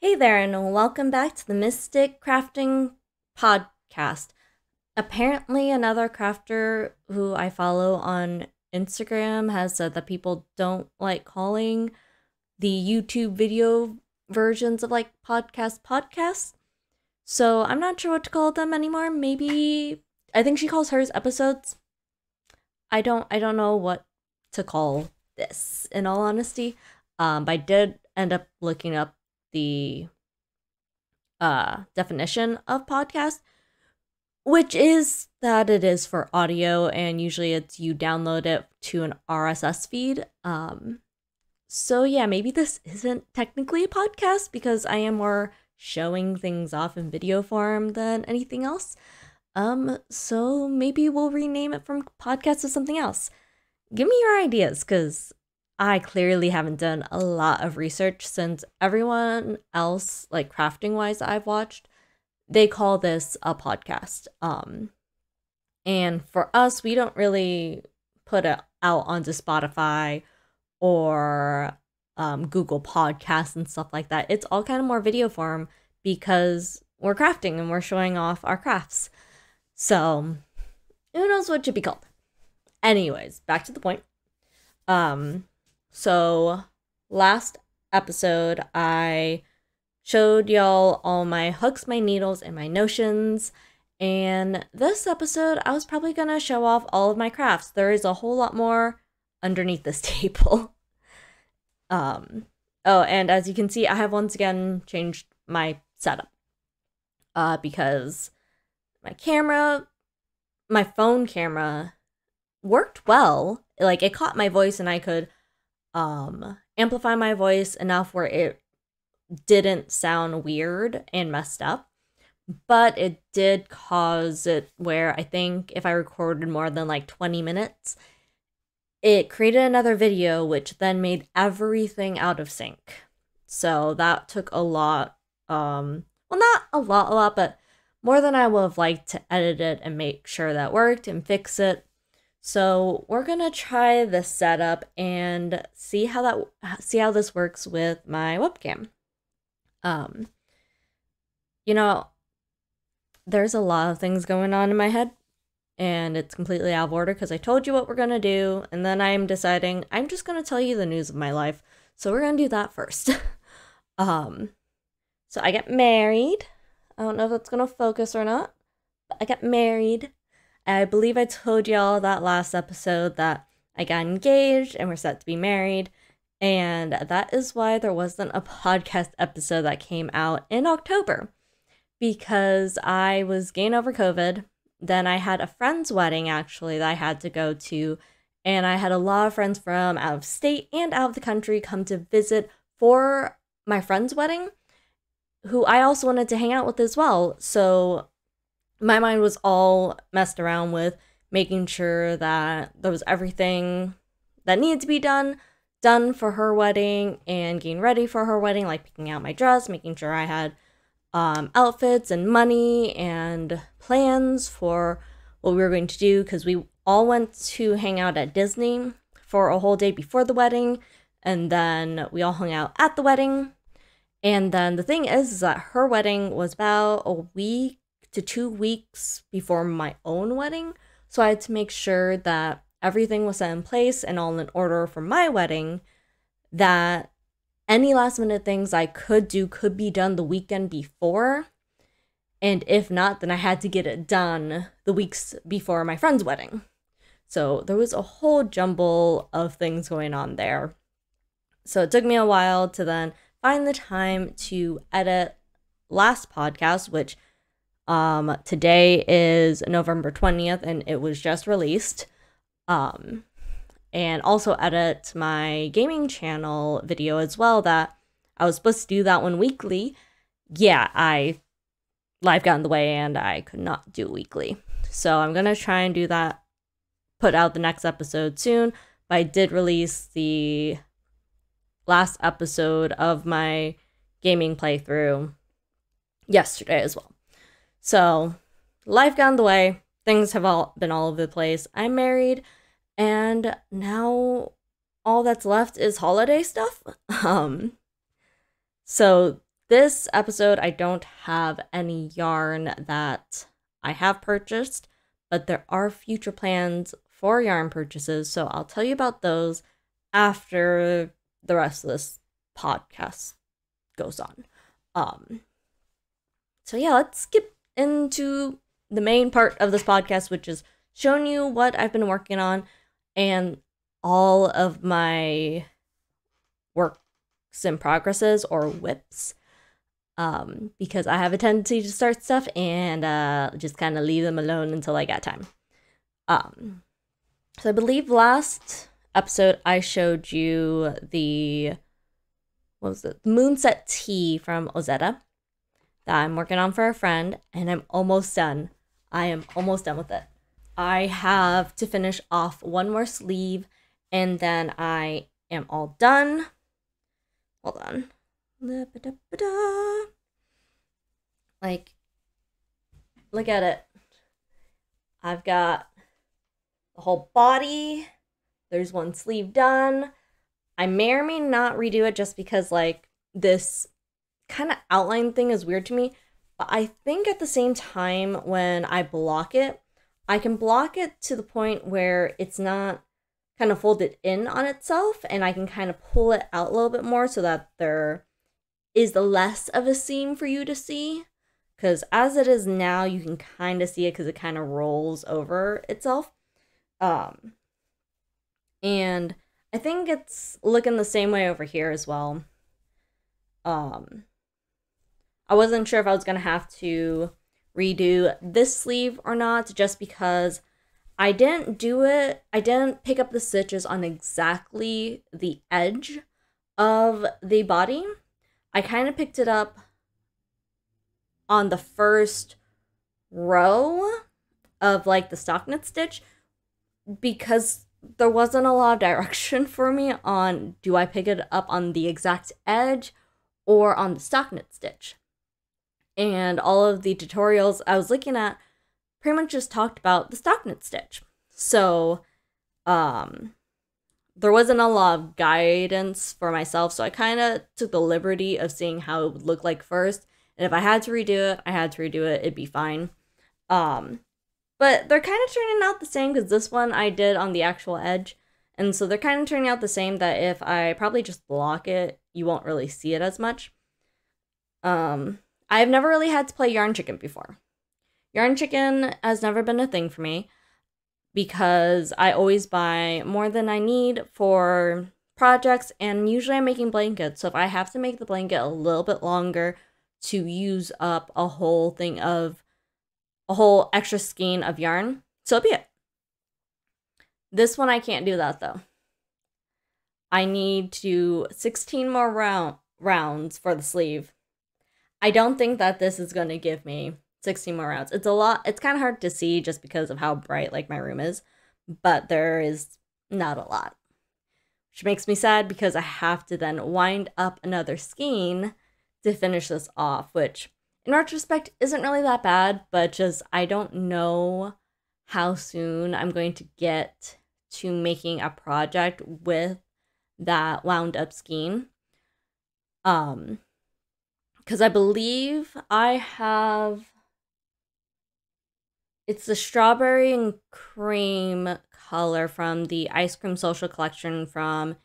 Hey there, and welcome back to the Mystic Crafting Podcast. Apparently, another crafter who I follow on Instagram has said that people don't like calling the YouTube video versions of like podcasts. So I'm not sure what to call them anymore. Maybe I think she calls hers episodes. I don't know what to call this in all honesty. But I did end up looking up the definition of podcast, which is that it is for audio, and usually it's you download it to an RSS feed. So yeah, maybe this isn't technically a podcast because I am more showing things off in video form than anything else. So maybe we'll rename it from podcast to something else. Give me your ideas, because I clearly haven't done a lot of research since everyone else, like crafting wise, I've watched, they call this a podcast. And for us, we don't really put it out onto Spotify or Google Podcasts and stuff like that. It's all kind of more video form because we're crafting and we're showing off our crafts. So who knows what it should be called? Anyways, back to the point. So last episode, I showed y'all all my hooks, my needles, and my notions. And this episode, I was probably gonna show off all of my crafts. There is a whole lot more underneath this table. Oh, and as you can see, I have once again changed my setup. Because my phone camera worked well. Like, it caught my voice and I could amplify my voice enough where it didn't sound weird and messed up, but it did cause it where I think if I recorded more than like 20 minutes, it created another video, which then made everything out of sync. So that took a lot, well, not a lot, but more than I would have liked to edit it and make sure that worked and fix it. So we're gonna try this setup and see how this works with my webcam. Um, you know, there's a lot of things going on in my head, and it's completely out of order because I told you what we're gonna do, and then I'm deciding I'm just gonna tell you the news of my life. So we're gonna do that first. um, so I got married. I don't know if that's gonna focus or not, but I got married. I believe I told y'all that last episode that I got engaged and we're set to be married. And that is why there wasn't a podcast episode that came out in October, because I was getting over COVID. Then I had a friend's wedding actually that I had to go to. And I had a lot of friends from out of state and out of the country come to visit for my friend's wedding, who I also wanted to hang out with as well. So my mind was all messed around with making sure that there was everything that needed to be done for her wedding and getting ready for her wedding, like picking out my dress, making sure I had outfits and money and plans for what we were going to do, because we all went to hang out at Disney for a whole day before the wedding, and then we all hung out at the wedding. And then the thing is that her wedding was about a week to 2 weeks before my own wedding. So I had to make sure that everything was set in place and all in order for my wedding, that any last minute things I could do could be done the weekend before. And if not, then I had to get it done the weeks before my friend's wedding. So there was a whole jumble of things going on there. So it took me a while to then find the time to edit last podcast, which today is November 20th and it was just released. And also edit my gaming channel video as well, that I was supposed to do that one weekly. Yeah, life got in the way and I could not do it weekly. So I'm gonna try and do that, put out the next episode soon. But I did release the last episode of my gaming playthrough yesterday as well. So life got in the way. Things have all been all over the place. I'm married, and now all that's left is holiday stuff. So this episode, I don't have any yarn that I have purchased, but there are future plans for yarn purchases, so I'll tell you about those after the rest of this podcast goes on. So yeah, let's skip into the main part of this podcast, which is showing you what I've been working on and all of my works in progresses, or WIPs. Because I have a tendency to start stuff and just kind of leave them alone until I got time. So I believe last episode I showed you the Moonset Tea from Ozetta that I'm working on for a friend, and I'm almost done. I am almost done with it. I have to finish off one more sleeve, and then I am all done. Hold on. Like, look at it. I've got the whole body. There's one sleeve done. I may or may not redo it just because, like, this kind of outline thing is weird to me. But I think at the same time, when I block it, I can block it to the point where it's not kind of folded in on itself, and I can kind of pull it out a little bit more so that there is less of a seam for you to see. Because as it is now, you can kind of see it because it kind of rolls over itself. And I think it's looking the same way over here as well. I wasn't sure if I was going to have to redo this sleeve or not, just because I didn't pick up the stitches on exactly the edge of the body. I kind of picked it up on the first row of, like, the stockinette stitch, because there wasn't a lot of direction for me on, do I pick it up on the exact edge or on the stockinette stitch? And all of the tutorials I was looking at pretty much just talked about the stockinette stitch. So, there wasn't a lot of guidance for myself, so I kind of took the liberty of seeing how it would look like first. And if I had to redo it, I had to redo it. It'd be fine. But they're kind of turning out the same, because this one I did on the actual edge. And so they're kind of turning out the same, that if I probably just block it, you won't really see it as much. I've never really had to play Yarn Chicken before. Yarn Chicken has never been a thing for me, because I always buy more than I need for projects, and usually I'm making blankets. So if I have to make the blanket a little bit longer to use up a whole extra skein of yarn, so be it. This one I can't do that though. I need to do 16 more rounds for the sleeve. I don't think that this is going to give me 16 more rounds. It's a lot. It's kind of hard to see just because of how bright, like, my room is, but there is not a lot, which makes me sad, because I have to then wind up another skein to finish this off, which in retrospect isn't really that bad, but just I don't know how soon I'm going to get to making a project with that wound up skein. Because I believe I have, it's the strawberry and cream color from the Ice Cream Social Collection from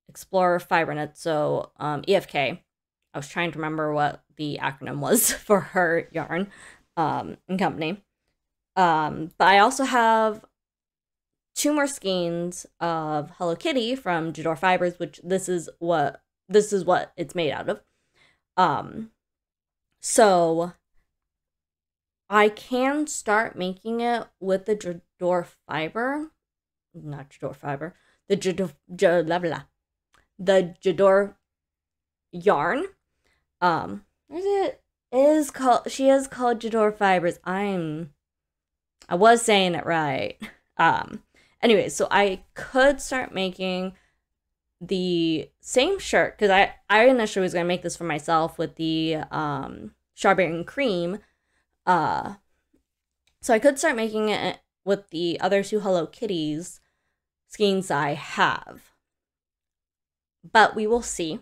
Explorer Fibernet, so EFK. I was trying to remember what the acronym was for her yarn and company. But I also have 2 more skeins of Hello Kitty from Jador Fibers, which this is what it's made out of. So I can start making it with the Jador fiber, not Jador fiber, the Jador yarn. She is called Jador Fibers. I was saying it right. Anyway, so I could start making the same shirt, because I initially was going to make this for myself with the strawberry and cream. So I could start making it with the other 2 Hello Kitties skeins I have. But we will see.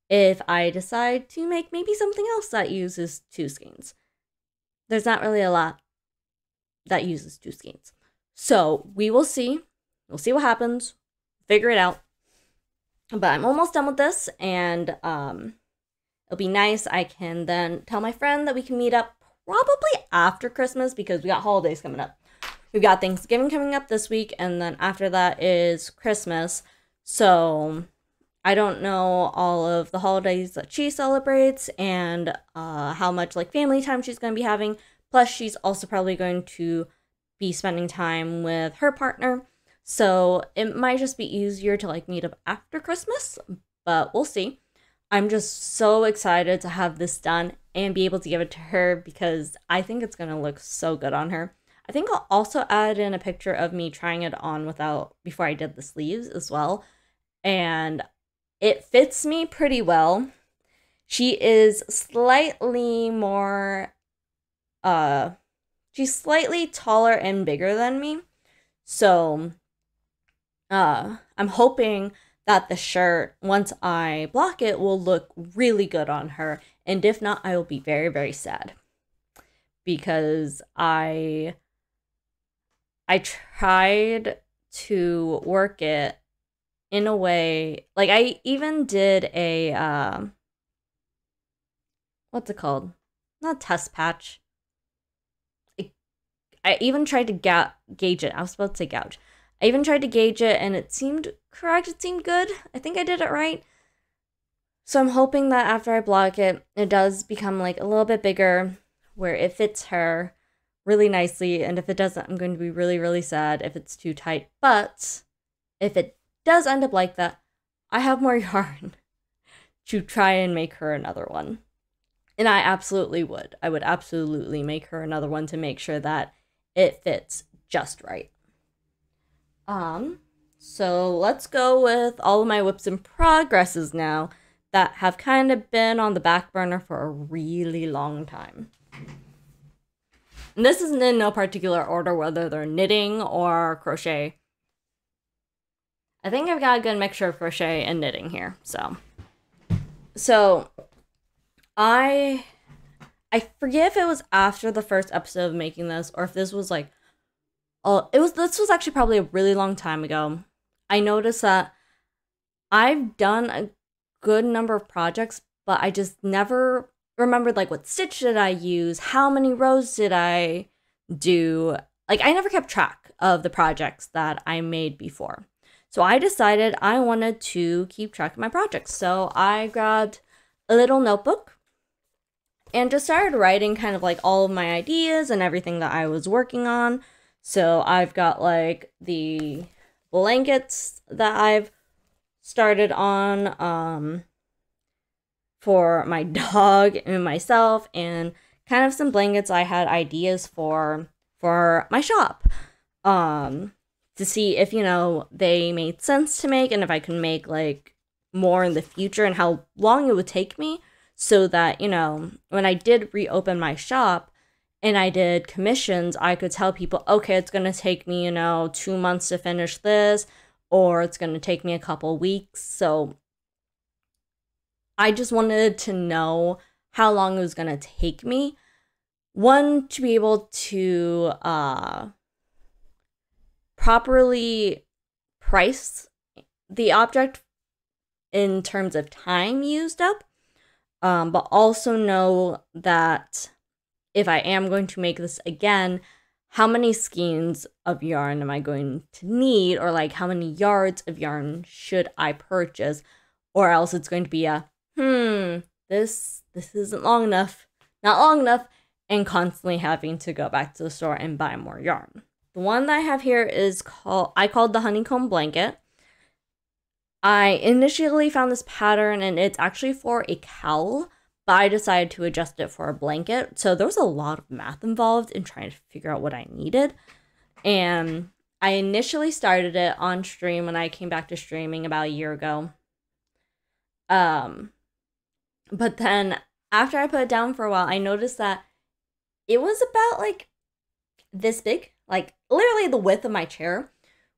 if I decide to make maybe something else that uses 2 skeins. There's not really a lot that uses 2 skeins. So we will see. We'll see what happens. Figure it out. But I'm almost done with this, and it'll be nice. I can then tell my friend that we can meet up probably after Christmas, because we got holidays coming up. We've got Thanksgiving coming up this week, and then after that is Christmas. So I don't know all of the holidays that she celebrates and how much like family time she's going to be having. Plus, she's also probably going to be spending time with her partner. So it might just be easier to like meet up after Christmas, but we'll see. I'm just so excited to have this done and be able to give it to her, because I think it's going to look so good on her. I think I'll also add in a picture of me trying it on before I did the sleeves as well. And it fits me pretty well. She is slightly more, she's slightly taller and bigger than me. So, I'm hoping that the shirt, once I block it, will look really good on her. And if not, I will be very, very sad. Because I tried to work it in a way, like I even did a, what's it called? Not test patch. I even tried to gauge it. I was supposed to say gouge. I even tried to gauge it, and it seemed correct. It seemed good. I think I did it right. So I'm hoping that after I block it, it does become like a little bit bigger, where it fits her really nicely. And if it doesn't, I'm going to be really, really sad if it's too tight. But if it does end up like that, I have more yarn to try and make her another one. And I absolutely would. I would absolutely make her another one to make sure that it fits just right. So let's go with all of my whips and progresses now that have kind of been on the back burner for a really long time. And this isn't in no particular order, whether they're knitting or crochet. I think I've got a good mixture of crochet and knitting here. So I forget if it was after the first episode of making this, or if this was like, this was actually probably a really long time ago. I noticed that I've done a good number of projects, but I just never remembered like what stitch did I use, how many rows did I do. Like I never kept track of the projects that I made before. So I decided I wanted to keep track of my projects. So I grabbed a little notebook and just started writing kind of like all of my ideas and everything that I was working on. So I've got like the blankets that I've started on for my dog and myself, and kind of some blankets I had ideas for my shop. To see if, you know, they made sense to make and if I can make like more in the future and how long it would take me, so that, you know, when I did reopen my shop and I did commissions, I could tell people, okay, it's going to take me, you know, 2 months to finish this, or it's going to take me a couple weeks. So I just wanted to know how long it was going to take me. One, to be able to properly price the object in terms of time used up, but also know that if I am going to make this again, how many skeins of yarn am I going to need, or like how many yards of yarn should I purchase, or else it's going to be a this isn't long enough, not long enough, and constantly having to go back to the store and buy more yarn. The one that I have here is I called the honeycomb blanket. I initially found this pattern and it's actually for a cowl, but I decided to adjust it for a blanket. So there was a lot of math involved in trying to figure out what I needed. And I initially started it on stream when I came back to streaming about a year ago. But then after I put it down for a while, I noticed that it was about like this big, like literally the width of my chair,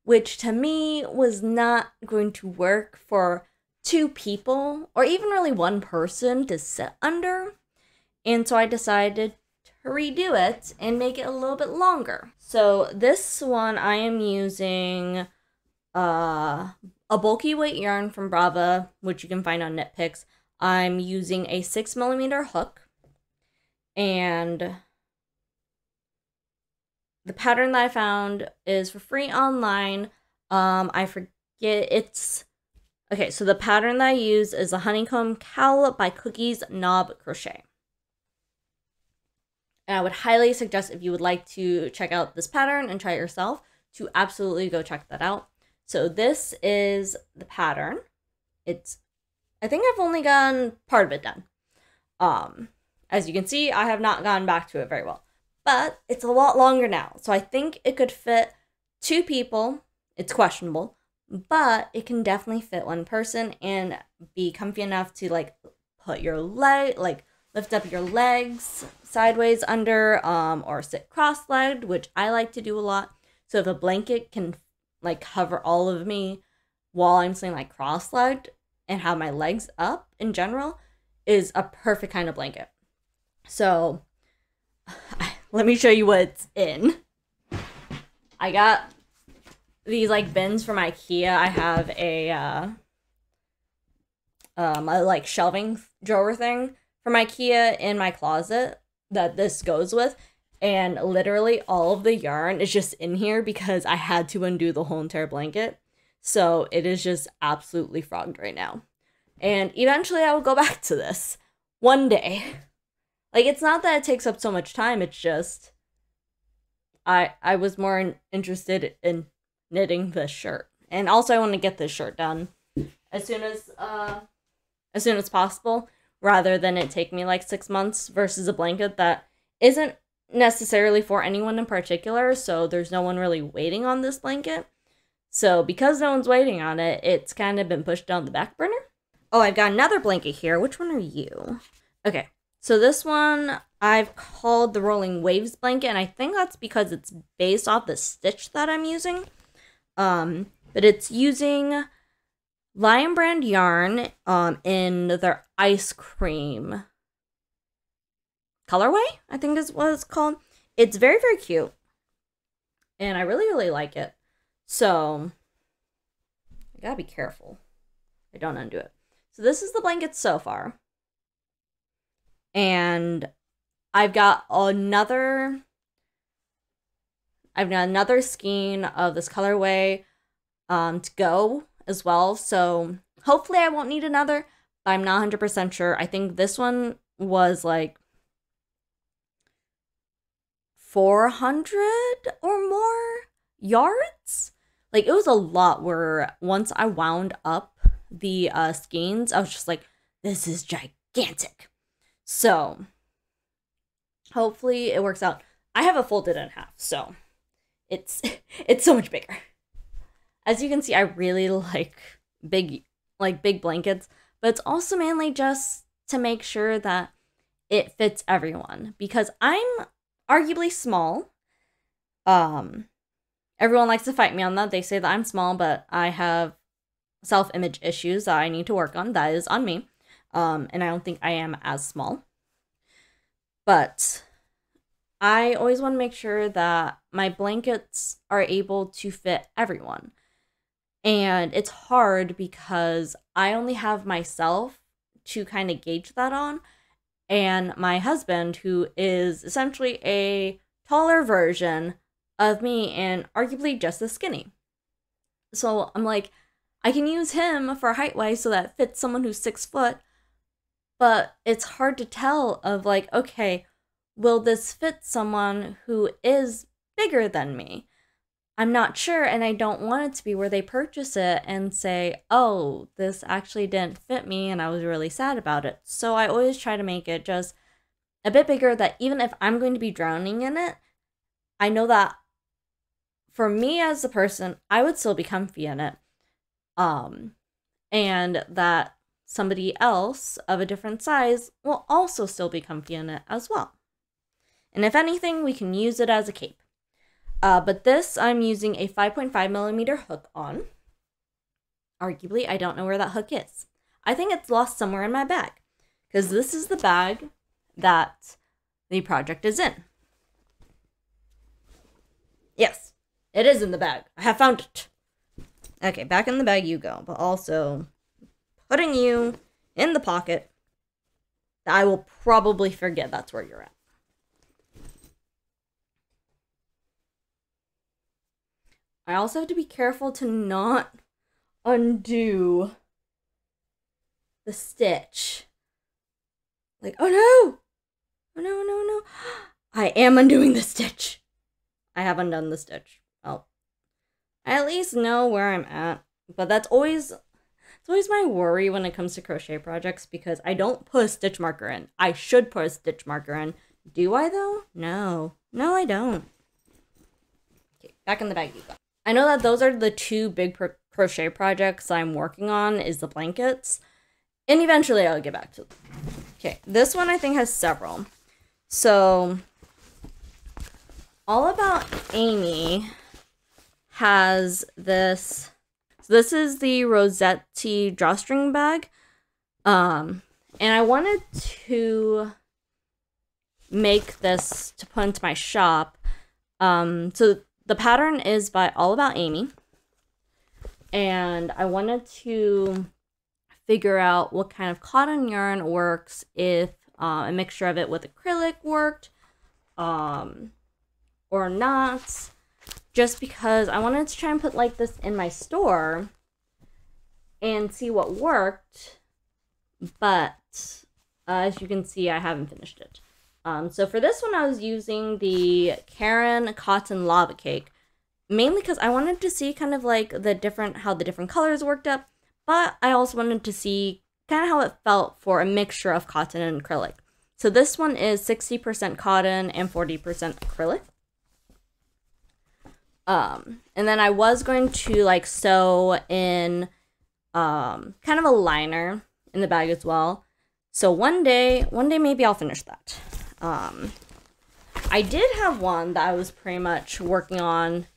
which to me was not going to work for 2 people or even really 1 person to sit under. And so I decided to redo it and make it a little bit longer. So this one I am using a bulky weight yarn from Brava, which you can find on Knit Picks. I'm using a 6mm hook, and the pattern that I found is for free online. I forget it's okay. So the pattern that I use is a honeycomb cowl by Cookies Knob Crochet. And I would highly suggest, if you would like to check out this pattern and try it yourself, to absolutely go check that out. So this is the pattern. I think I've only gotten part of it done. As you can see, I have not gone back to it very well, but it's a lot longer now. So I think it could fit 2 people. It's questionable, but it can definitely fit 1 person and be comfy enough to like put your leg, like lift up your legs sideways under, or sit cross-legged, which I like to do a lot. So if a blanket can like cover all of me while I'm sitting like cross-legged and have my legs up in general, is a perfect kind of blanket. So let me show you what it's in. I got these like bins from IKEA. I have a like shelving drawer thing from IKEA in my closet that this goes with, and literally all of the yarn is just in here because I had to undo the whole entire blanket. So it is just absolutely frogged right now. And eventually I will go back to this one day. Like, it's not that it takes up so much time, it's just I was more interested in knitting this shirt. And also I want to get this shirt done as soon as possible, rather than it take me like 6 months versus a blanket that isn't necessarily for anyone in particular, so there's no one really waiting on this blanket. So because no one's waiting on it, it's kind of been pushed down the back burner. Oh, I've got another blanket here. Which one are you? Okay, so this one I've called the Rolling Waves blanket, and I think that's because it's based off the stitch that I'm using. But it's using Lion Brand yarn in their ice cream colorway, I think is what it's called. It's very, very cute, and I really, really like it. So I gotta be careful I don't undo it. So this is the blanket so far, and I've got another skein of this colorway to go as well. So hopefully I won't need another, but I'm not 100% sure. I think this one was like 400 or more yards. Like, it was a lot, where once I wound up the skeins, I was just like, this is gigantic. So hopefully it works out. I have it folded in half, so it's so much bigger. As you can see, I really like big blankets, but it's also mainly just to make sure that it fits everyone, because I'm arguably small. Everyone likes to fight me on that. They say that I'm small, but I have self-image issues that I need to work on. That is on me. And I don't think I am as small. But I always want to make sure that my blankets are able to fit everyone. And it's hard because I only have myself to kind of gauge that on, and my husband, who is essentially a taller version of me and arguably just as skinny. So I'm like, I can use him for height-wise so that it fits someone who's 6 foot, but it's hard to tell of like, okay, will this fit someone who is bigger than me? I'm not sure, and I don't want it to be where they purchase it and say, oh, this actually didn't fit me and I was really sad about it. So I always try to make it just a bit bigger, that even if I'm going to be drowning in it, I know that for me as a person, I would still be comfy in it. And that somebody else of a different size will also still be comfy in it as well. And if anything, we can use it as a cape. But this, I'm using a 5.5mm hook on. Arguably, I don't know where that hook is. I think it's lost somewhere in my bag, because this is the bag that the project is in. Yes, it is in the bag. I have found it. Okay, back in the bag you go, but also putting you in the pocket. I will probably forget that's where you're at. I also have to be careful to not undo the stitch. Like, oh no! Oh no, no, no. I am undoing the stitch. I have undone the stitch. Well, I at least know where I'm at. But that's always... It's always my worry when it comes to crochet projects, because I don't put a stitch marker in. I should put a stitch marker in. Do I, though? No. No, I don't. Okay, back in the bag you go. I know that those are the two big crochet projects I'm working on, is the blankets. And eventually I'll get back to them. Okay, this one I think has several. So, All About Amy has this... This is the Rossetti drawstring bag. And I wanted to make this to put into my shop. So the pattern is by All About Amy. And I wanted to figure out what kind of cotton yarn works, if a mixture of it with acrylic worked, or not. Just because I wanted to try and put like this in my store and see what worked, but as you can see, I haven't finished it. So for this one, I was using the Karen Cotton Lava Cake, mainly because I wanted to see kind of like how the different colors worked up, but I also wanted to see kind of how it felt for a mixture of cotton and acrylic. So this one is 60% cotton and 40% acrylic. And then I was going to like sew in kind of a liner in the bag as well. So one day maybe I'll finish that. I did have one that I was pretty much working on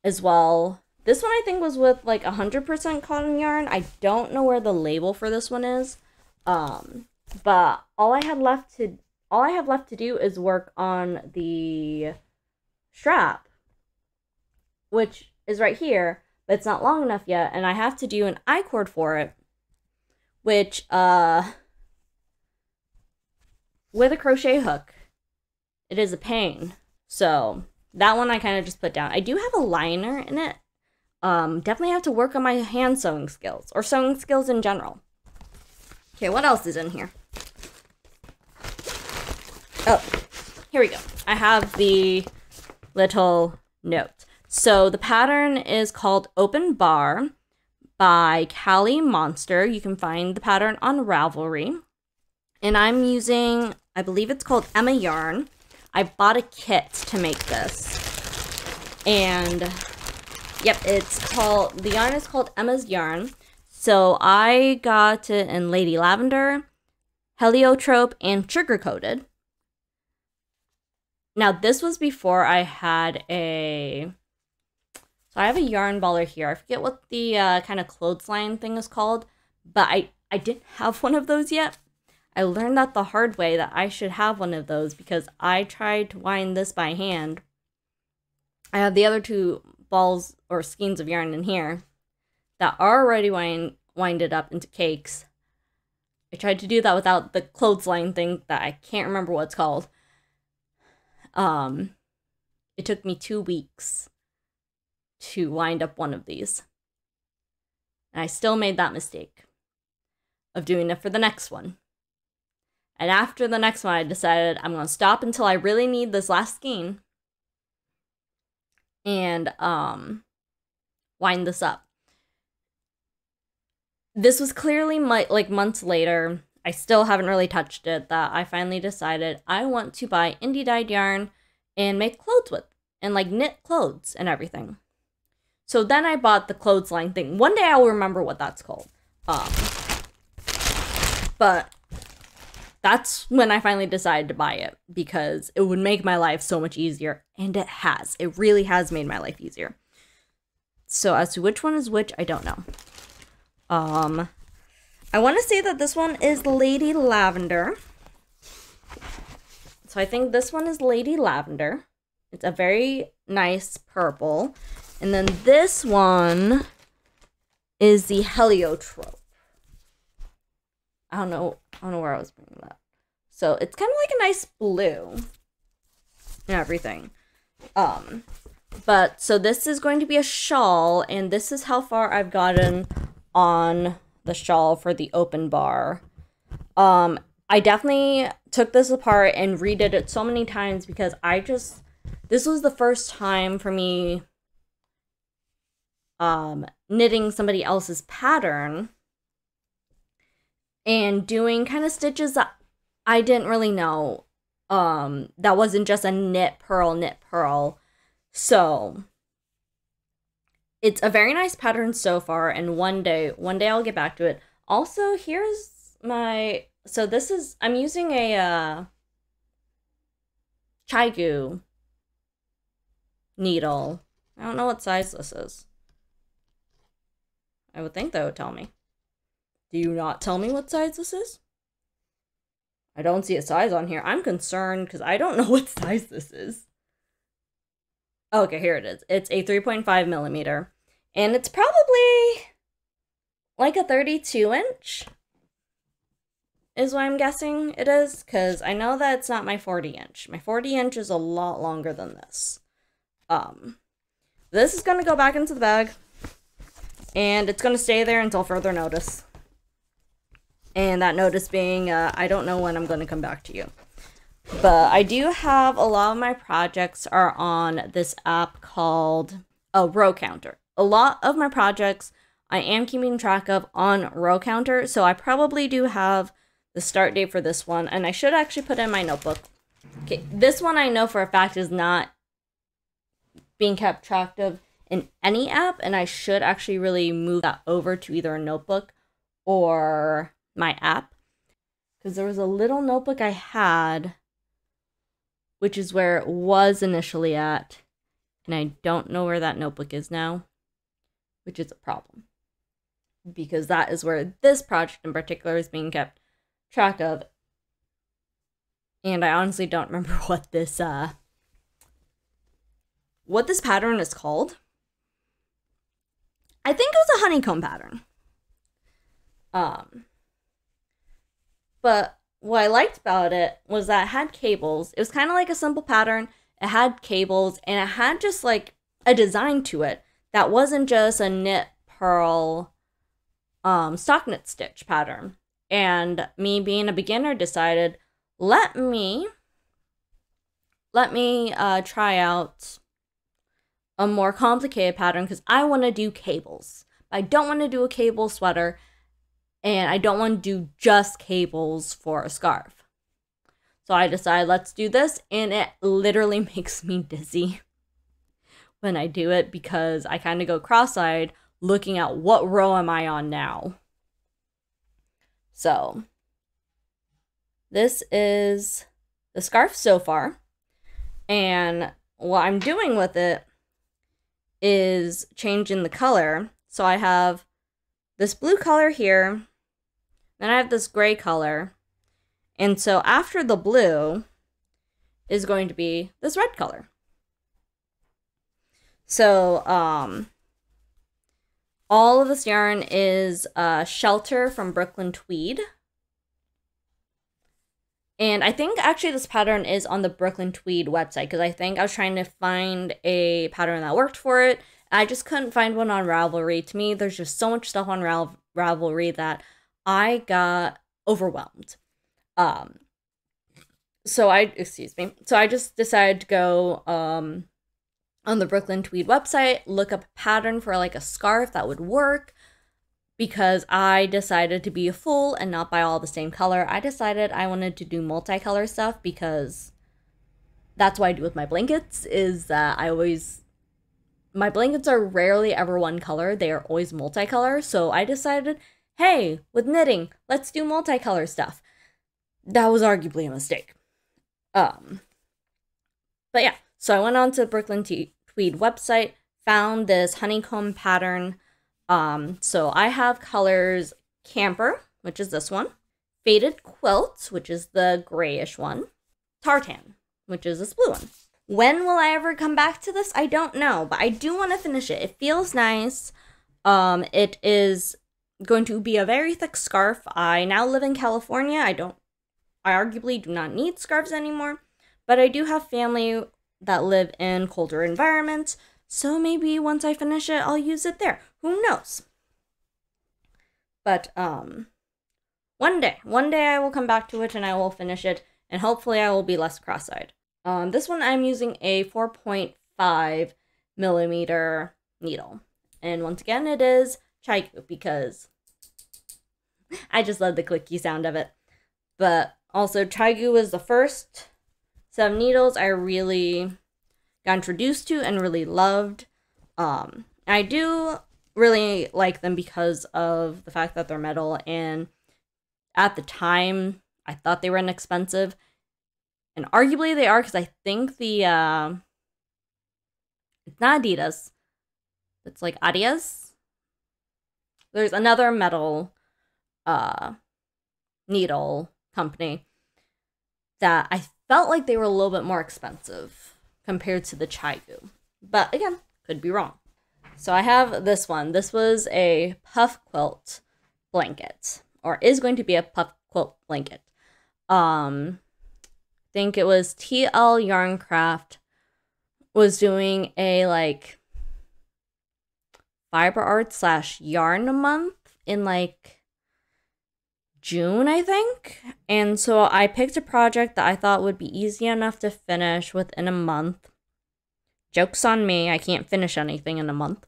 as well. This one I think was with like 100% cotton yarn. I don't know where the label for this one is. But all I have left to do is work on the strap, which is right here, but it's not long enough yet, and I have to do an I-cord for it, which, with a crochet hook, it is a pain. So, that one I kind of just put down. I do have a liner in it. Definitely have to work on my hand sewing skills, or sewing skills in general. Okay, what else is in here? Oh, here we go. I have the little note. So the pattern is called Open Bar by Callie Monster. You can find the pattern on Ravelry. And I'm using, I believe it's called Emma yarn. I bought a kit to make this. And, yep, the yarn is called Emma's Yarn. So I got it in Lady Lavender, Heliotrope, and Sugar Coated. Now, this was before I had So I have a yarn baller here. I forget what the kind of clothesline thing is called, but I didn't have one of those yet. I learned that the hard way, that I should have one of those, because I tried to wind this by hand. I have the other two balls or skeins of yarn in here that are already winded up into cakes. I tried to do that without the clothesline thing that I can't remember what it's called. It took me 2 weeks to wind up one of these. And I still made that mistake of doing it for the next one. And after the next one, I decided I'm going to stop until I really need this last skein and wind this up. This was clearly months later. I still haven't really touched it, that I finally decided I want to buy indie dyed yarn and make clothes with, and like knit clothes and everything. So then I bought the clothesline thing. One day I'll remember what that's called. But that's when I finally decided to buy it, because it would make my life so much easier. And it has. It really has made my life easier. So as to which one is which, I don't know. I want to say that this one is Lady Lavender. So I think this one is Lady Lavender. It's a very nice purple. And then this one is the Heliotrope. I don't know where I was bringing that. So it's kind of like a nice blue and everything. But so this is going to be a shawl, and this is how far I've gotten on the shawl for the open bar. I definitely took this apart and redid it so many times because this was the first time for me knitting somebody else's pattern and doing kind of stitches that I didn't really know. That wasn't just a knit purl. So it's a very nice pattern so far, and one day I'll get back to it. Also, here's my, so this is, I'm using a Chaigu needle. I don't know what size this is. I would think that would tell me. Do you not tell me what size this is? I don't see a size on here. I'm concerned because I don't know what size this is. Okay, here it is. It's a 3.5 millimeter. And it's probably like a 32 inch is what I'm guessing it is. Because I know that it's not my 40 inch. My 40 inch is a lot longer than this. This is going to go back into the bag. And it's going to stay there until further notice. And that notice being, I don't know when I'm going to come back to you. But I do have a lot of my projects are on this app called Row Counter. A lot of my projects I am keeping track of on Row Counter. So I probably do have the start date for this one. And I should actually put it in my notebook. Okay, this one I know for a fact is not being kept track of in any app. And I should actually really move that over to either a notebook or my app. Because there was a little notebook I had, which is where it was initially at, and I don't know where that notebook is now, which is a problem. Because that is where this project in particular is being kept track of. And I honestly don't remember what this pattern is called. I think it was a honeycomb pattern. But what I liked about it was that it had cables. It was kind of like a simple pattern. It had cables, and it had just like a design to it that wasn't just a knit purl stock knit stitch pattern. And me being a beginner decided, let me try out a more complicated pattern because I want to do cables. I don't want to do a cable sweater. And I don't want to do just cables for a scarf. So I decided, let's do this. And it literally makes me dizzy when I do it because I kind of go cross-eyed looking at what row am I on now. So this is the scarf so far. And what I'm doing with it is changing the color. So I have this blue color here. Then I have this gray color. And so after the blue is going to be this red color. So all of this yarn is Shelter from Brooklyn Tweed. And I think actually this pattern is on the Brooklyn Tweed website because I think I was trying to find a pattern that worked for it. I just couldn't find one on Ravelry. To me, there's just so much stuff on Ravelry that I got overwhelmed. So I just decided to go on the Brooklyn Tweed website, look up a pattern for like a scarf that would work because I decided to be a fool and not buy all the same color. I decided I wanted to do multicolor stuff because that's what I do with my blankets is that my blankets are rarely ever one color. They are always multicolor. So I decided, hey, with knitting, let's do multicolor stuff. That was arguably a mistake. But yeah, so I went on to the Brooklyn Tweed website, found this honeycomb pattern. So I have colors Camper, which is this one. Faded Quilt, which is the grayish one. Tartan, which is this blue one. When will I ever come back to this? I don't know, but I do want to finish it. It feels nice. It is going to be a very thick scarf. I now live in California. I arguably do not need scarves anymore, but I do have family that live in colder environments, so maybe once I finish it, I'll use it there. Who knows? But, one day I will come back to it and I will finish it, and hopefully I will be less cross-eyed. This one I'm using a 4.5 millimeter needle. And once again, it is Chaigu because I just love the clicky sound of it. But also, Chaigu was the first set of needles I really got introduced to and really loved. I do really like them because of the fact that they're metal, and at the time, I thought they were inexpensive. And arguably they are, because I think the, it's not Adidas. It's like Adidas. There's another metal, needle company that I felt like they were a little bit more expensive compared to the Chaigu. But again, could be wrong. So I have this one. This was a puff quilt blanket, or is going to be a puff quilt blanket. I think it was TL Yarn Craft was doing a like fiber art / yarn month in like June, I think. And so I picked a project that I thought would be easy enough to finish within a month. Joke's on me, I can't finish anything in a month.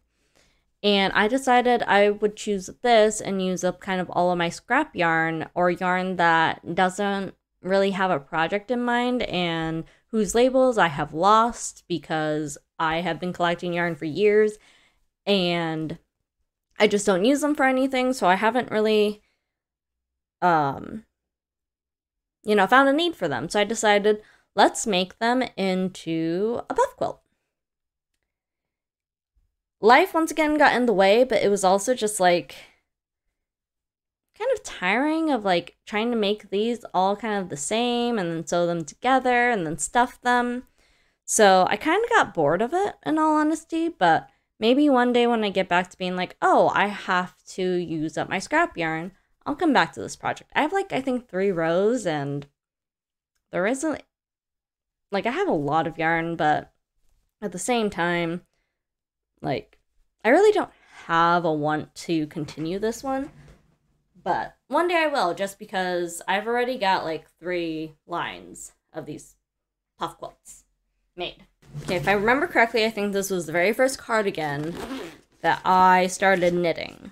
And I decided I would choose this and use up kind of all of my scrap yarn, or yarn that doesn't really have a project in mind and whose labels I have lost because I have been collecting yarn for years and I just don't use them for anything. So I haven't really, found a need for them. So I decided, let's make them into a puff quilt. Life once again got in the way, but it was also just like kind of tiring of like trying to make these all kind of the same and then sew them together and then stuff them. So I kind of got bored of it, in all honesty, but maybe one day when I get back to being like, oh, I have to use up my scrap yarn, I'll come back to this project. I have like, I think 3 rows, and there isn't, like, I have a lot of yarn, but at the same time, like, I really don't have a want to continue this one. But one day I will, just because I've already got like 3 lines of these puff quilts made. Okay, if I remember correctly, I think this was the very first cardigan that I started knitting,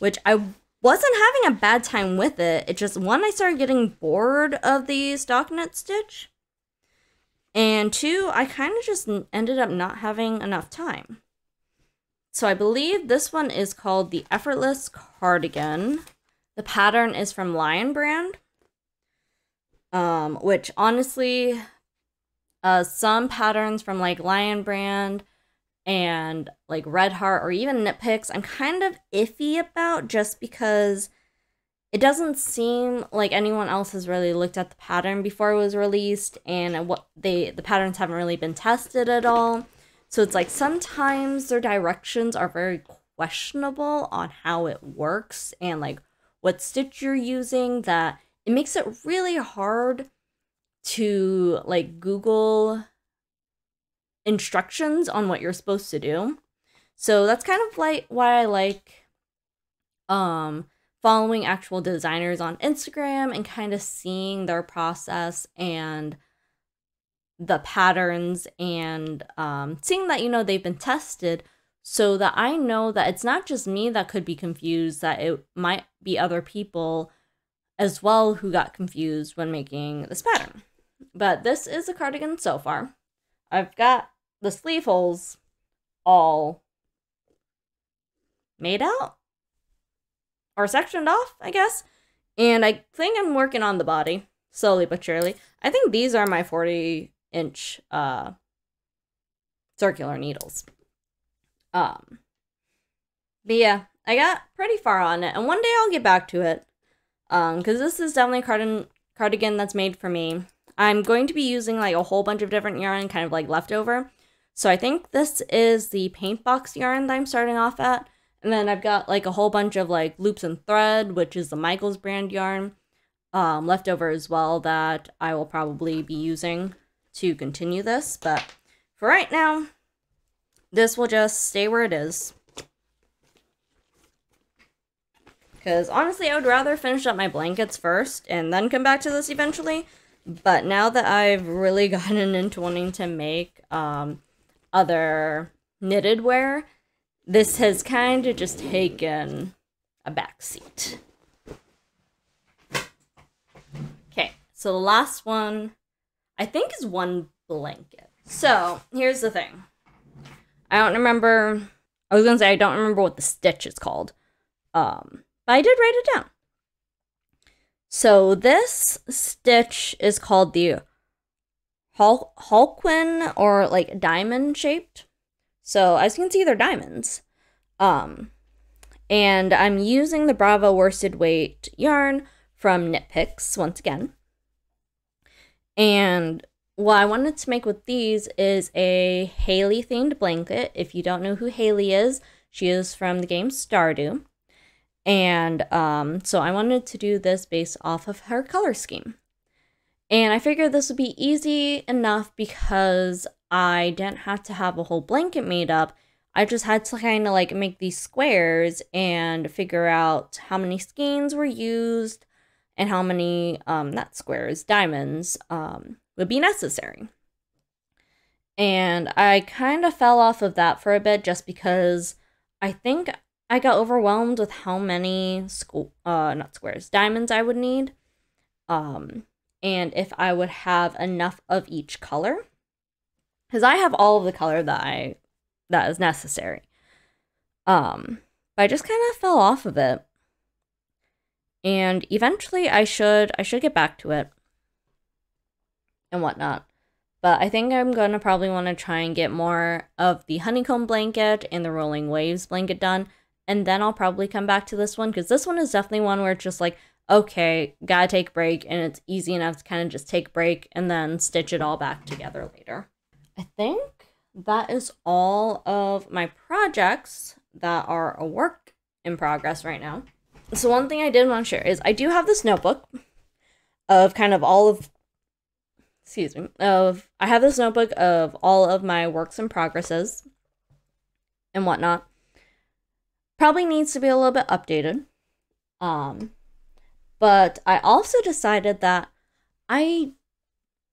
which I wasn't having a bad time with it. It just, 1, I started getting bored of the stockinette stitch, and 2, I kind of just ended up not having enough time. So I believe this one is called the Effortless Cardigan. The pattern is from Lion Brand, which honestly, some patterns from like Lion Brand and like Red Heart or even Knit Picks, I'm kind of iffy about, just because it doesn't seem like anyone else has really looked at the pattern before it was released, and the patterns haven't really been tested at all. So it's like sometimes their directions are very questionable on how it works and like what stitch you're using, that it makes it really hard to like Google instructions on what you're supposed to do. So that's kind of like why I like following actual designers on Instagram and kind of seeing their process and the patterns, and seeing that, they've been tested, so that I know that it's not just me that could be confused, that it might be other people as well who got confused when making this pattern. But this is a cardigan so far. I've got the sleeve holes all made out or sectioned off, I guess. And I think I'm working on the body slowly but surely. I think these are my 40-inch circular needles. But yeah, I got pretty far on it, and one day I'll get back to it. because this is definitely a cardigan that's made for me. I'm going to be using like a whole bunch of different yarn, kind of like leftover. So I think this is the paint box yarn that I'm starting off at. And then I've got like a whole bunch of like loops and thread, which is the Michaels brand yarn, left over as well, that I will probably be using to continue this. But for right now, this will just stay where it is. Because honestly, I would rather finish up my blankets first and then come back to this eventually. But now that I've really gotten into wanting to make other knitted wear, this has kind of just taken a backseat. Okay, so the last one, I think, is one blanket. So, here's the thing. I don't remember what the stitch is called. But I did write it down. So this stitch is called the Hulquin, or like diamond shaped. So as you can see, they're diamonds. And I'm using the Bravo worsted weight yarn from Knit Picks once again. And what I wanted to make with these is a Haley themed blanket. If you don't know who Haley is, she is from the game Stardew. And so I wanted to do this based off of her color scheme. And I figured this would be easy enough because I didn't have to have a whole blanket made up. I just had to kind of like make these squares and figure out how many skeins were used and how many, not squares, diamonds would be necessary. And I kind of fell off of that for a bit just because I think I got overwhelmed with how many diamonds I would need. And if I would have enough of each color. Because I have all of the color that is necessary. But I just kind of fell off of it. And eventually I should get back to it. And whatnot. But I think I'm going to probably want to try and get more of the honeycomb blanket and the rolling waves blanket done. And then I'll probably come back to this one, because this one is definitely one where it's just like, okay, gotta take a break, and it's easy enough to kind of just take a break and then stitch it all back together later. I think that is all of my projects that are a work in progress right now. So one thing I did want to share is I do have this notebook of kind of all of, I have this notebook of all of my works in progresses and whatnot. Probably needs to be a little bit updated. But I also decided that I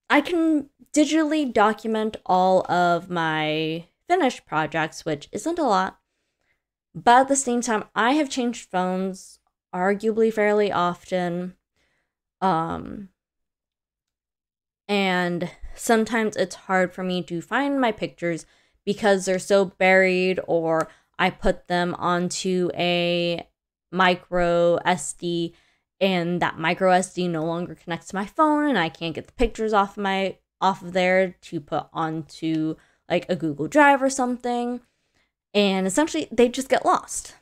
can digitally document all of my finished projects, which isn't a lot. But at the same time, I have changed phones arguably fairly often. And sometimes it's hard for me to find my pictures because they're so buried, or I put them onto a micro SD and that micro SD no longer connects to my phone and I can't get the pictures off of there to put onto like a Google Drive or something. And essentially they just get lost.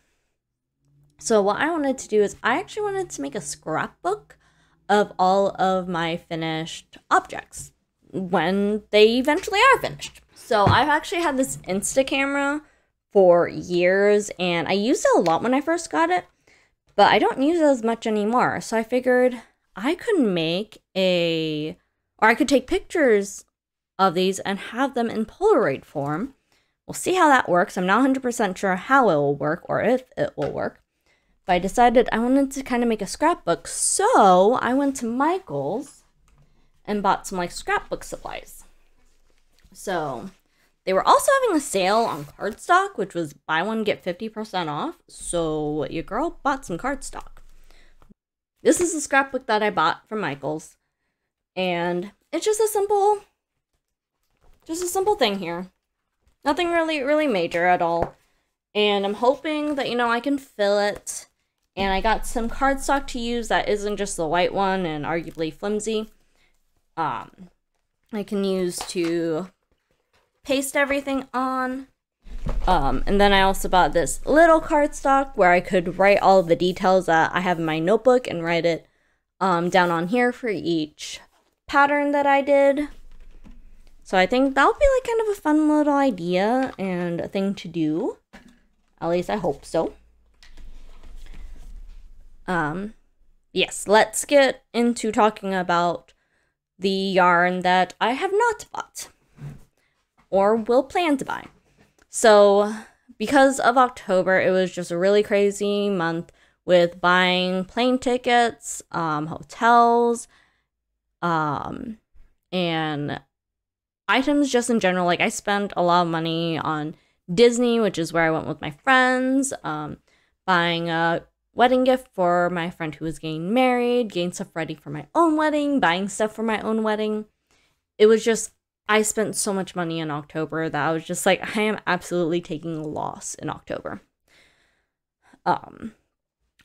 So what I wanted to do is I actually wanted to make a scrapbook of all of my finished objects when they eventually are finished. So I've actually had this Insta camera for years, and I used it a lot when I first got it, but I don't use it as much anymore. So I figured I could I could take pictures of these and have them in Polaroid form. We'll see how that works. I'm not 100% sure how it will work or if it will work, but I decided I wanted to kind of make a scrapbook. So I went to Michael's and bought some like scrapbook supplies. So they were also having a sale on cardstock, which was buy one, get 50% off. So your girl bought some cardstock. This is the scrapbook that I bought from Michael's. And it's just a simple thing here. Nothing really major at all. And I'm hoping that, I can fill it. And I got some cardstock to use that isn't just the white one and arguably flimsy. I can use to paste everything on. And then I also bought this little cardstock where I could write all of the details that I have in my notebook and write it down on here for each pattern that I did. So I think that'll be like kind of a fun little idea and a thing to do. At least I hope so. Yes, let's get into talking about the yarn that I have not bought or will plan to buy. So because of October, it was just a really crazy month with buying plane tickets, hotels, and items just in general. Like, I spent a lot of money on Disney, which is where I went with my friends, buying a wedding gift for my friend who was getting married, getting stuff ready for my own wedding, buying stuff for my own wedding. It was just, I spent so much money in October that I was just like, I am absolutely taking a loss in October.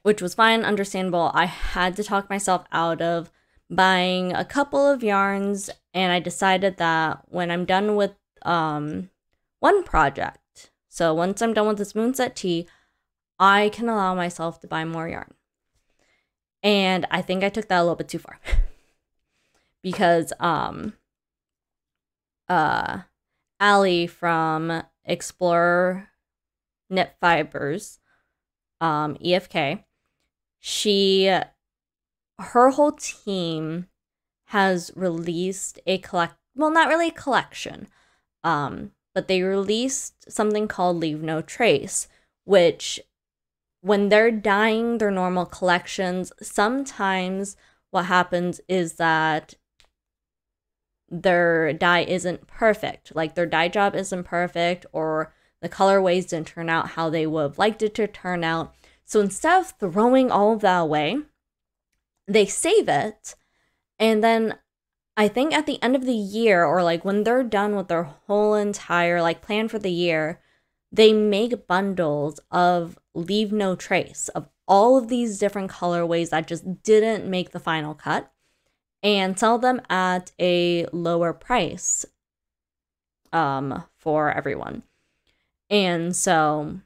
Which was fine, understandable. I had to talk myself out of buying a couple of yarns, and I decided that when I'm done with one project, so once I'm done with this Moonset Tea, I can allow myself to buy more yarn. And I think I took that a little bit too far. Because Allie from Explorer Knit Fibers, EFK, her whole team has released not really a collection, but they released something called Leave No Trace, which when they're dyeing their normal collections, sometimes what happens is that their dye isn't perfect. Like, their dye job isn't perfect, or the colorways didn't turn out how they would have liked it to turn out. So instead of throwing all of that away, they save it, and then I think at the end of the year, or like when they're done with their whole entire like plan for the year, they make bundles of Leave No Trace of all of these different colorways that just didn't make the final cut, and sell them at a lower price for everyone. And so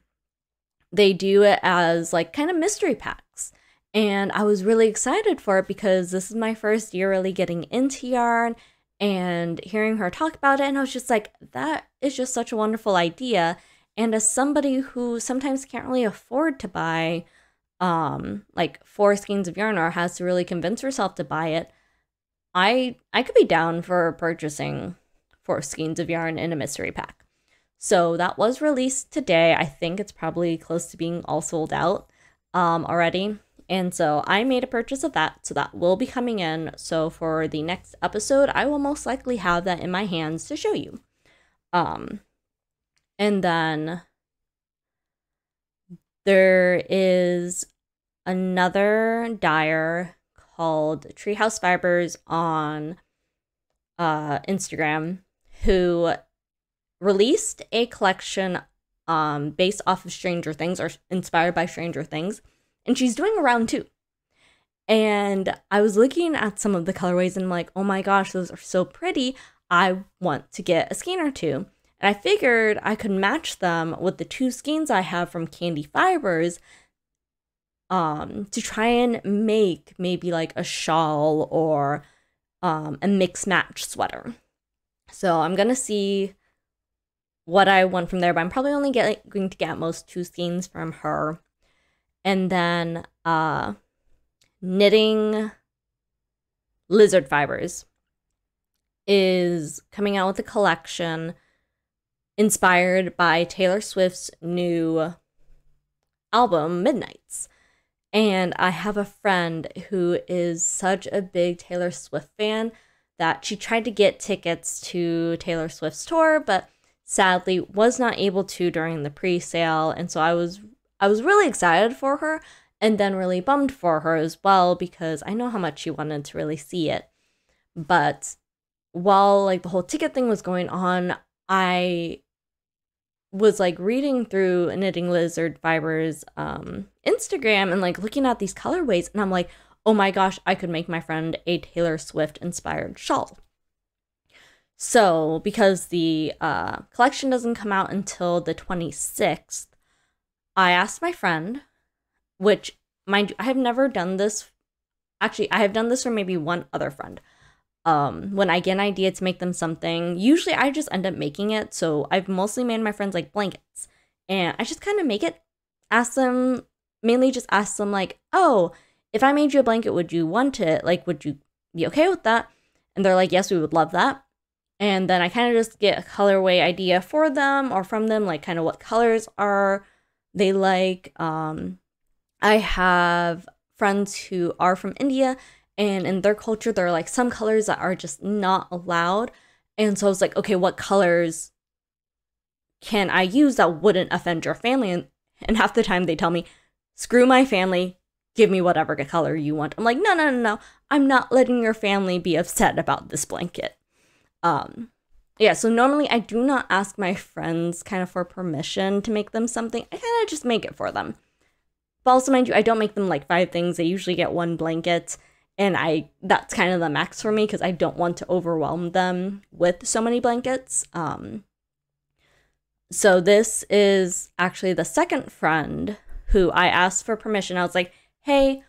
they do it as like kind of mystery packs. And I was really excited for it because this is my first year really getting into yarn and hearing her talk about it. And I was just like, that is just such a wonderful idea. And as somebody who sometimes can't really afford to buy like 4 skeins of yarn, or has to really convince herself to buy it, I could be down for purchasing 4 skeins of yarn in a mystery pack. So that was released today. I think it's probably close to being all sold out already. And so I made a purchase of that, so that will be coming in. So for the next episode, I will most likely have that in my hands to show you. And then there is another dyer called Treehouse Fibers on Instagram, who released a collection based off of Stranger Things, or inspired by Stranger Things. And she's doing a round 2. And I was looking at some of the colorways and I'm like, oh my gosh, those are so pretty. I want to get a skein or 2. And I figured I could match them with the 2 skeins I have from Candy Fibers to try and make maybe like a shawl or a mix match sweater. So I'm going to see what I want from there, but I'm probably only going to get at most 2 skeins from her. And then Knitting Lizard Fibers is coming out with a collection inspired by Taylor Swift's new album, Midnights. And I have a friend who is such a big Taylor Swift fan that she tried to get tickets to Taylor Swift's tour, but sadly was not able to during the pre-sale. And so I was really excited for her, and then really bummed for her as well, because I know how much she wanted to really see it. But while like the whole ticket thing was going on, I was like reading through Knitting Lizard Fibers Instagram and like looking at these colorways, and I'm like, oh my gosh, I could make my friend a Taylor Swift inspired shawl. So because the collection doesn't come out until the 26th, I asked my friend, which, mind you, I have never done this actually, I have done this for maybe one other friend. When I get an idea to make them something, usually I just end up making it. So I've mostly made my friends like blankets, and I just kind of make it, ask them, mainly just ask them like, oh, if I made you a blanket, would you want it? Like, would you be okay with that? And they're like, yes, we would love that. And then I kind of just get a colorway idea for them or from them, like kind of what colors are they like. I have friends who are from India, and in their culture, there are like some colors that are just not allowed. And so I was like, okay, what colors can I use that wouldn't offend your family? And half the time they tell me, screw my family, give me whatever color you want. I'm like, no. I'm not letting your family be upset about this blanket. Yeah, so normally I do not ask my friends kind of for permission to make them something. I kind of just make it for them. But also, mind you, I don't make them like 5 things. They usually get 1 blanket, and that's kind of the max for me because I don't want to overwhelm them with so many blankets. So this is actually the second friend who I asked for permission. I was like, hey,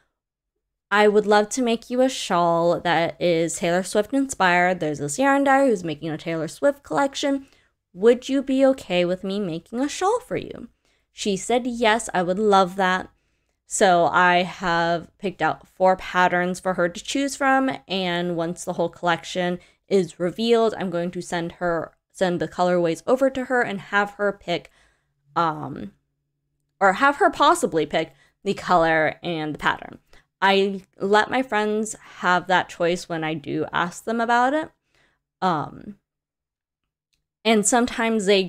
I would love to make you a shawl that is Taylor Swift inspired. There's this yarn dyer who's making a Taylor Swift collection. Would you be okay with me making a shawl for you? She said, yes, I would love that. So I have picked out 4 patterns for her to choose from. And once the whole collection is revealed, I'm going to send the colorways over to her and have her pick, or have her possibly pick the color and the pattern. I let my friends have that choice when I do ask them about it. And sometimes they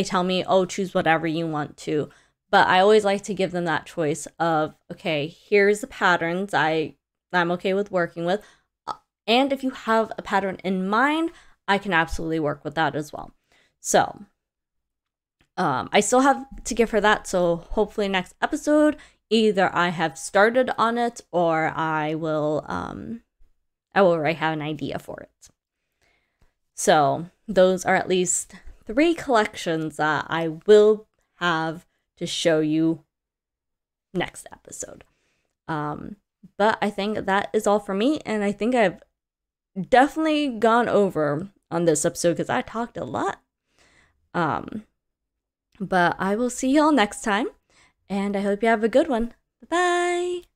tell me, oh, choose whatever you want to. But I always like to give them that choice of, okay, here's the patterns I'm okay with working with. And if you have a pattern in mind, I can absolutely work with that as well. So I still have to give her that. So hopefully next episode, either I have started on it or I will already have an idea for it. So those are at least 3 collections that I will have to show you next episode. But I think that is all for me, and I think I've definitely gone over on this episode because I talked a lot. But I will see y'all next time, and I hope you have a good one. Bye-bye!